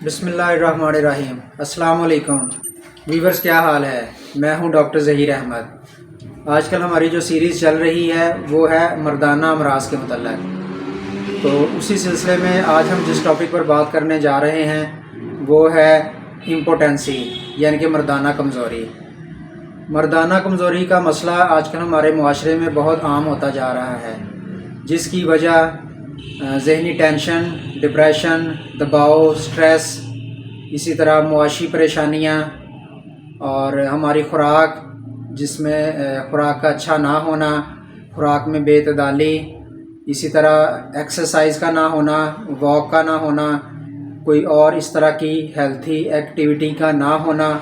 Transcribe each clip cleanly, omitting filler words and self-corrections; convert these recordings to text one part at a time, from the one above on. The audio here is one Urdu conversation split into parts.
بسم اللہ الرحمن الرحیم۔ السلام علیکم ویورز، کیا حال ہے؟ میں ہوں ڈاکٹر ظہیر احمد۔ آج کل ہماری جو سیریز چل رہی ہے وہ ہے مردانہ امراض کے متعلق، تو اسی سلسلے میں آج ہم جس ٹاپک پر بات کرنے جا رہے ہیں وہ ہے امپوٹنسی، یعنی کہ مردانہ کمزوری۔ مردانہ کمزوری کا مسئلہ آج کل ہمارے معاشرے میں بہت عام ہوتا جا رہا ہے، جس کی وجہ ذہنی ٹینشن، ڈپریشن، دباؤ، سٹریس، اسی طرح معاشی پریشانیاں اور ہماری خوراک، جس میں خوراک کا اچھا نہ ہونا، خوراک میں بے اعتدالی، اسی طرح ایکسرسائز کا نہ ہونا، واک کا نہ ہونا، کوئی اور اس طرح کی ہیلتھی ایکٹیویٹی کا نہ ہونا،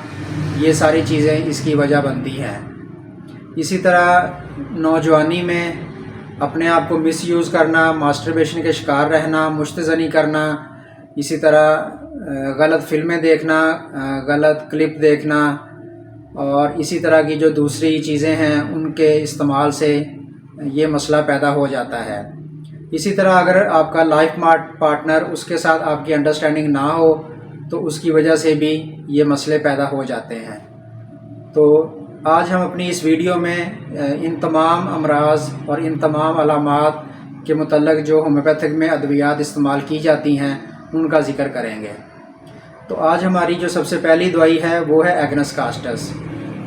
یہ ساری چیزیں اس کی وجہ بنتی ہیں۔ اسی طرح نوجوانی میں اپنے آپ کو مس یوز کرنا، ماسٹربیشن کے شکار رہنا، مشتزنی کرنا، اسی طرح غلط فلمیں دیکھنا، غلط کلپ دیکھنا، اور اسی طرح کی جو دوسری چیزیں ہیں ان کے استعمال سے یہ مسئلہ پیدا ہو جاتا ہے۔ اسی طرح اگر آپ کا لائف پارٹنر، اس کے ساتھ آپ کی انڈرسٹینڈنگ نہ ہو تو اس کی وجہ سے بھی یہ مسئلے پیدا ہو جاتے ہیں۔ تو آج ہم اپنی اس ویڈیو میں ان تمام امراض اور ان تمام علامات کے متعلق جو ہومیوپیتھک میں ادویات استعمال کی جاتی ہیں ان کا ذکر کریں گے۔ تو آج ہماری جو سب سے پہلی دوائی ہے وہ ہے Agnes casts.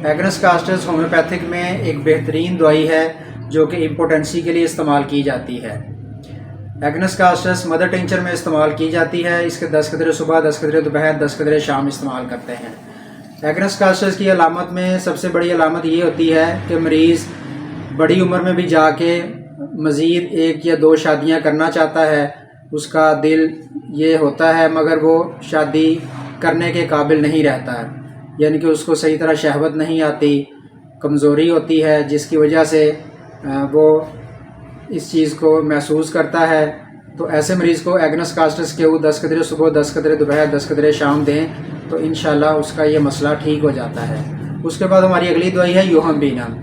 Agnes casts homeopathic میں ایک بہترین دوائی ہے جو کہ امپوٹنسی کے لیے استعمال کی جاتی ہے۔ ایگنس کاسٹس مدر ٹنچر میں استعمال کی جاتی ہے۔ اس کے 10 قطرے صبح، 10 قطرے دوپہر، 10 قطرے شام استعمال کرتے ہیں۔ ایگنس کاسٹس کی علامت میں سب سے بڑی علامت یہ ہوتی ہے کہ مریض بڑی عمر میں بھی جا کے مزید 1 یا 2 شادیاں کرنا چاہتا ہے، اس کا دل یہ ہوتا ہے مگر وہ شادی کرنے کے قابل نہیں رہتا ہے، یعنی کہ اس کو صحیح طرح شہوت نہیں آتی، کمزوری ہوتی ہے، جس کی وجہ سے وہ اس چیز کو محسوس کرتا ہے۔ تو ایسے مریض کو ایگنس کاسٹس کے 10 قطرے صبح، 10 قطرے دوپہر، 10 قطرے شام دیں تو انشاءاللہ اس کا یہ مسئلہ ٹھیک ہو جاتا ہے۔ اس کے بعد ہماری اگلی دوائی ہے یوہم بینم۔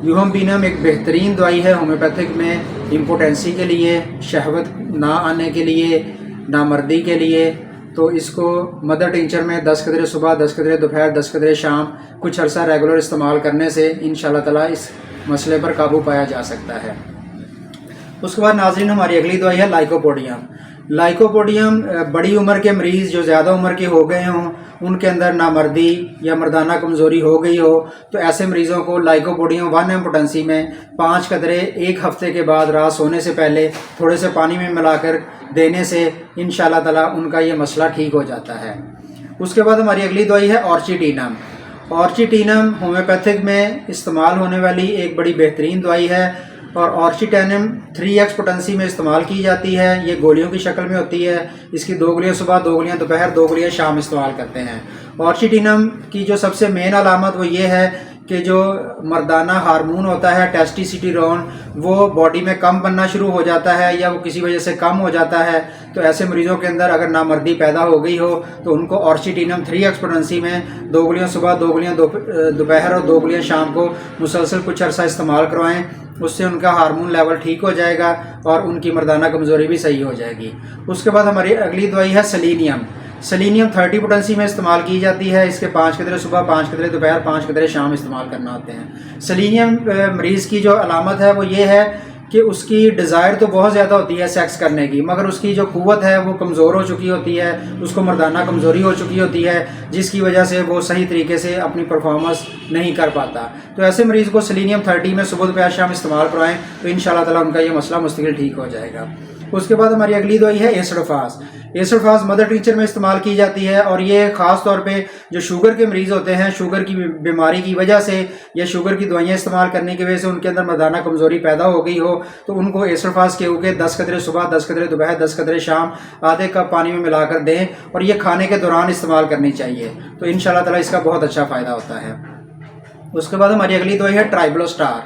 یوہم بینم ایک بہترین دوائی ہے ہومیوپیتھک میں امپوٹنسی کے لیے، شہوت نہ آنے کے لیے، نامردی کے لیے۔ تو اس کو مدر ٹنچر میں 10 قطرے صبح، 10 قطرے دوپہر، 10 قطرے شام کچھ عرصہ ریگولر استعمال کرنے سے انشاءاللہ تعالیٰ اس مسئلے پر قابو پایا جا سکتا ہے۔ اس کے بعد ناظرین ہماری اگلی دوائی ہے لائکوپوڈیم۔ لائکوپوڈیم بڑی عمر کے مریض جو زیادہ عمر کے ہو گئے ہوں، ان کے اندر نامردی یا مردانہ کمزوری ہو گئی ہو، تو ایسے مریضوں کو لائکوپوڈیم 1 پوٹنسی میں 5 قطرے 1 ہفتے کے بعد رات سونے سے پہلے تھوڑے سے پانی میں ملا کر دینے سے انشاءاللہ تعالیٰ ان کا یہ مسئلہ ٹھیک ہو جاتا ہے۔ اس کے بعد ہماری اگلی دوائی ہے اورچیٹینم۔ اورچیٹینم ہومیوپیتھک میں استعمال ہونے والی ایک بڑی بہترین دوائی ہے، اور اورچیٹینم 3x پوٹنسی میں استعمال کی جاتی ہے۔ یہ گولیوں کی شکل میں ہوتی ہے۔ اس کی 2 گولیاں صبح، 2 گولیاں دوپہر، 2 گولیاں شام استعمال کرتے ہیں۔ اورچیٹینم کی جو سب سے مین علامت وہ یہ ہے کہ جو مردانہ ہارمون ہوتا ہے ٹیسٹوسٹیرون، وہ باڈی میں کم بننا شروع ہو جاتا ہے یا وہ کسی وجہ سے کم ہو جاتا ہے۔ تو ایسے مریضوں کے اندر اگر نامردی پیدا ہو گئی ہو تو ان کو اورچیٹینم 3x پوٹنسی میں 2 گولیاں صبح، 2 گولیاں دوپہر اور 2 گولیاں شام کو مسلسل کچھ عرصہ استعمال کروائیں۔ اس سے ان کا ہارمون لیول ٹھیک ہو جائے گا اور ان کی مردانہ کمزوری بھی صحیح ہو جائے گی۔ اس کے بعد ہماری اگلی دوائی ہے سیلینیم۔ سیلینیم 30 پوٹنسی میں استعمال کی جاتی ہے۔ اس کے 5 قطرے صبح، 5 قطرے دوپہر، 5 قطرے شام استعمال کرنا ہوتے ہیں۔ سیلینیم مریض کی جو علامت ہے وہ یہ ہے کہ اس کی ڈیزائر تو بہت زیادہ ہوتی ہے سیکس کرنے کی، مگر اس کی جو قوت ہے وہ کمزور ہو چکی ہوتی ہے، اس کو مردانہ کمزوری ہو چکی ہوتی ہے، جس کی وجہ سے وہ صحیح طریقے سے اپنی پرفارمنس نہیں کر پاتا۔ تو ایسے مریض کو سیلینیم 30 میں صبح دوپہر شام استعمال کروائیں تو انشاءاللہ تعالیٰ ان کا یہ مسئلہ مستقل ٹھیک ہو جائے گا۔ اس کے بعد ہماری اگلی دوائی ہے ایسڈوفاس۔ ایسڈوفاس مدر ٹنچر میں استعمال کی جاتی ہے، اور یہ خاص طور پہ جو شوگر کے مریض ہوتے ہیں، شوگر کی بیماری کی وجہ سے یا شوگر کی دوائیاں استعمال کرنے کی وجہ سے ان کے اندر مردانہ کمزوری پیدا ہو گئی ہو تو ان کو ایسڈوفاس کے اوکے 10 قطرے صبح، 10 قطرے دوپہر، 10 قطرے شام آدھے کپ پانی میں ملا کر دیں، اور یہ کھانے کے دوران استعمال کرنی چاہیے، تو انشاءاللہ تعالیٰ اس کا بہت اچھا فائدہ ہوتا ہے۔ اس کے بعد ہماری اگلی دوائی ہے ٹرائبلوسٹار۔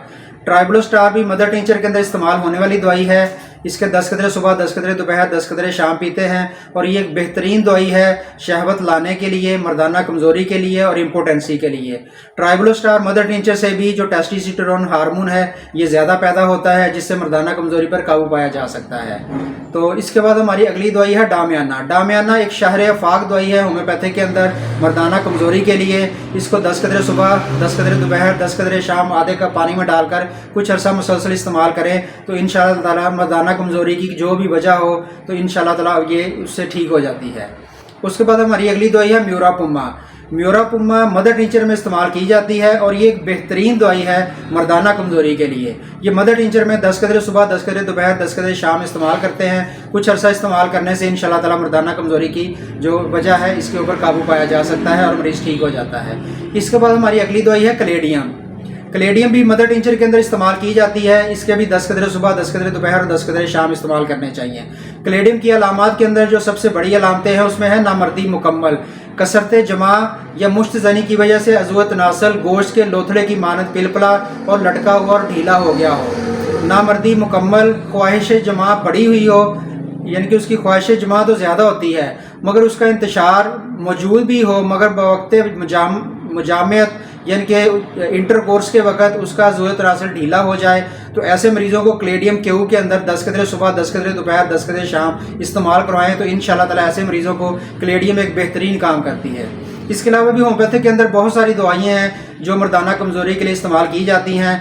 ٹرائبلوسٹار بھی مدر ٹنچر کے اندر استعمال ہونے والی دوائی ہے۔ اس کے 10 قطرے صبح، 10 قطرے دوپہر، 10 قطرے شام پیتے ہیں، اور یہ ایک بہترین دوائی ہے شہوت لانے کے لیے، مردانہ کمزوری کے لیے اور امپوٹنسی کے لیے۔ ٹرائبلوسٹار مدر ٹنچر سے بھی جو ٹیسٹوسٹیرون ہارمون ہے یہ زیادہ پیدا ہوتا ہے، جس سے مردانہ کمزوری پر قابو پایا جا سکتا ہے۔ تو اس کے بعد ہماری اگلی دوائی ہے ڈامیانہ۔ ڈامیانہ ایک شہر افاق دوائی ہے ہومیوپیتھی کے اندر مردانہ کمزوری کے لیے۔ اس کو 10 قطرے صبح، 10 قطرے دوپہر، 10 قطرے شام آدھے کپ پانی میں ڈال کر کچھ عرصہ مسلسل استعمال کریں تو انشاءاللہ تعالیٰ مردانہ کمزوری کی جو بھی وجہ ہو تو انشاءاللہ تعالیٰ یہ اس سے ٹھیک ہو جاتی ہے۔ اس کے بعد ہماری اگلی دوائی ہے میوراپوما۔ میوراپوما مدر ٹنچر میں استعمال کی جاتی ہے اور یہ ایک بہترین دوائی ہے مردانہ کمزوری کے لیے۔ یہ مدر ٹنچر میں 10 قطرے صبح، 10 قطرے دوپہر، 10 قطرے شام استعمال کرتے ہیں۔ کچھ عرصہ استعمال کرنے سے انشاءاللہ تعالیٰ مردانہ کمزوری کی جو وجہ ہے اس کے اوپر قابو پایا جا سکتا ہے اور مریض ٹھیک ہو جاتا ہے۔ اس کے بعد ہماری اگلی دوائی ہے کلیڈیم۔ کلیڈیم بھی مدر ٹنچر کے اندر استعمال کی جاتی ہے۔ اس کے بھی 10 قطرے صبح، 10 قطرے دوپہر اور 10 قطرے شام استعمال کرنے چاہیے۔ کلیڈیم کی علامات کے اندر جو سب سے بڑی علامتیں ہیں اس میں ہے نامردی مکمل، کثرت جمع یا مشت زنی کی وجہ سے عضو تناسل گوشت کے لوتھڑے کی مانند پلپلا اور لٹکا ہوا اور ڈھیلا ہو گیا ہو۔ نامردی مکمل، خواہش جمع بڑھی ہوئی ہو، یعنی کہ اس کی خواہش جمع تو زیادہ ہوتی ہے مگر اس کا انتشار موجود بھی ہو، مگر بوقت مجامعت یعنی کہ انٹر کورس کے وقت اس کا عضو تناسل ڈھیلا ہو جائے، تو ایسے مریضوں کو کلیڈیم کیو کے اندر 10 قطرے صبح، 10 قطرے دوپہر، 10 قطرے شام استعمال کروائیں تو انشاءاللہ تعالیٰ ایسے مریضوں کو کلیڈیم ایک بہترین کام کرتی ہے۔ اس کے علاوہ بھی ہومیوپیتھی کے اندر بہت ساری دوائیاں ہیں جو مردانہ کمزوری کے لیے استعمال کی جاتی ہیں۔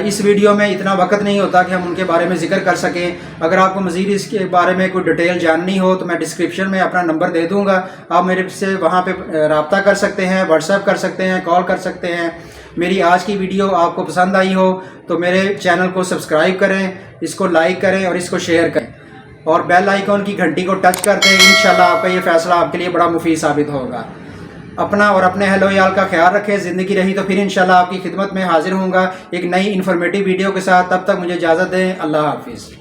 اس ویڈیو میں اتنا وقت نہیں ہوتا کہ ہم ان کے بارے میں ذکر کر سکیں۔ اگر آپ کو مزید اس کے بارے میں کوئی ڈیٹیل جاننی ہو تو میں ڈسکرپشن میں اپنا نمبر دے دوں گا، آپ میرے سے وہاں پہ رابطہ کر سکتے ہیں، واٹس ایپ کر سکتے ہیں، کال کر سکتے ہیں۔ میری آج کی ویڈیو آپ کو پسند آئی ہو تو میرے چینل کو سبسکرائب کریں، اس کو لائک کریں اور اس کو شیئر کریں اور بیل آئیکن کی گھنٹی کو ٹچ کر دیں۔ انشاءاللہ آپ کا یہ فیصلہ آپ کے لیے بڑا مفید ثابت ہوگا۔ اپنا اور اپنے اہل و عیال کا خیال رکھیں۔ زندگی رہی تو پھر انشاءاللہ آپ کی خدمت میں حاضر ہوں گا ایک نئی انفارمیٹیو ویڈیو کے ساتھ۔ تب تک مجھے اجازت دیں۔ اللہ حافظ۔